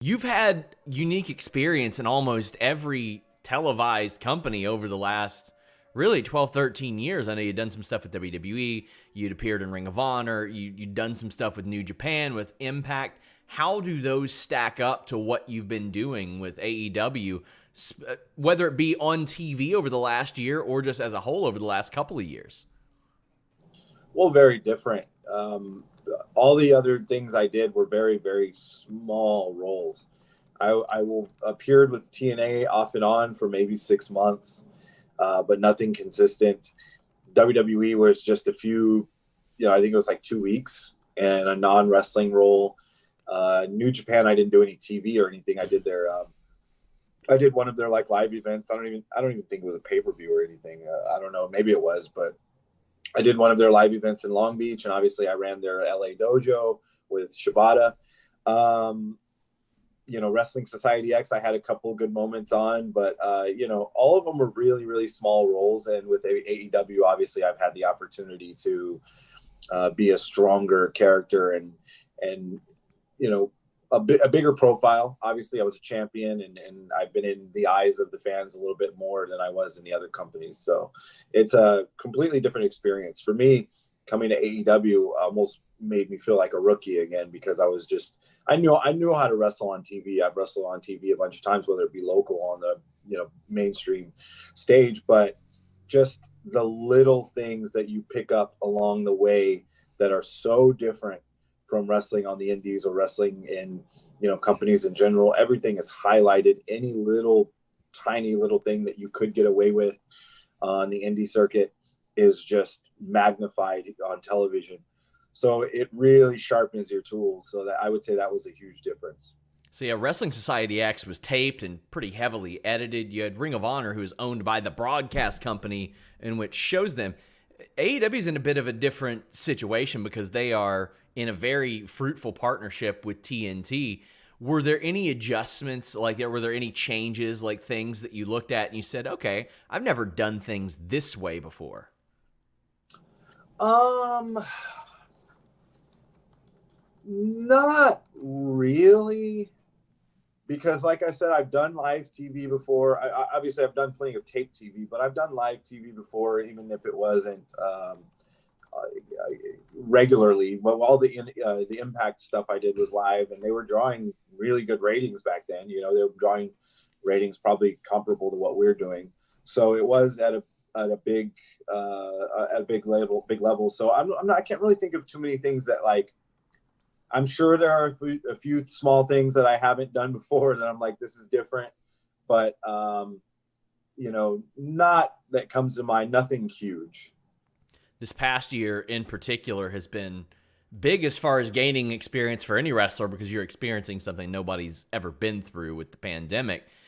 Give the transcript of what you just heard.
You've had unique experience in almost every televised company over the last really 12, 13 years. I know you'd done some stuff with WWE. You'd appeared in Ring of Honor. You'd done some stuff with New Japan, with Impact. How do those stack up to what you've been doing with AEW, whether it be on TV over the last year or just as a whole over the last couple of years? Well, very different. All the other things I did were very, very small roles. I will appeared with TNA off and on for maybe 6 months, but nothing consistent. WWE was just a few, I think it was like 2 weeks and a non-wrestling role. New Japan, I didn't do any TV or anything. I did one of their like live events. I don't even think it was a pay-per-view or anything. I don't know. Maybe it was, but I did one of their live events in Long Beach, and obviously I ran their LA dojo with Shibata. Wrestling Society X, I had a couple of good moments on, but all of them were really, really small roles. And with AEW, obviously I've had the opportunity to be a stronger character and a bigger profile. Obviously I was a champion and I've been in the eyes of the fans a little bit more than I was in the other companies. So it's a completely different experience for me. Coming to AEW almost made me feel like a rookie again, because I knew how to wrestle on TV. I've wrestled on TV a bunch of times, whether it be local on the mainstream stage, but just the little things that you pick up along the way that are so different from wrestling on the indies or wrestling in companies in general. Everything is highlighted. Any little tiny little thing that you could get away with on the indie circuit is just magnified on television. So it really sharpens your tools. So that I would say that was a huge difference. So yeah, Wrestling Society X was taped and pretty heavily edited. You had Ring of Honor, who is owned by the broadcast company in which shows them. AEW is in a bit of a different situation because they are in a very fruitful partnership with TNT. Were there any adjustments like that? Were there any changes, like things that you looked at and you said, okay, I've never done things this way before? Not really, because like I said, I've done live TV before. Obviously I've done plenty of tape TV, but I've done live TV before, even if it wasn't regularly. But all the Impact stuff I did was live, and they were drawing really good ratings back then. They were drawing ratings probably comparable to what we're doing. So it was at a big level. So I can't really think of too many things that, like, I'm sure there are a few small things that I haven't done before that I'm like, this is different, but not that comes to mind. Nothing huge. This past year in particular has been big as far as gaining experience for any wrestler, because you're experiencing something nobody's ever been through with the pandemic.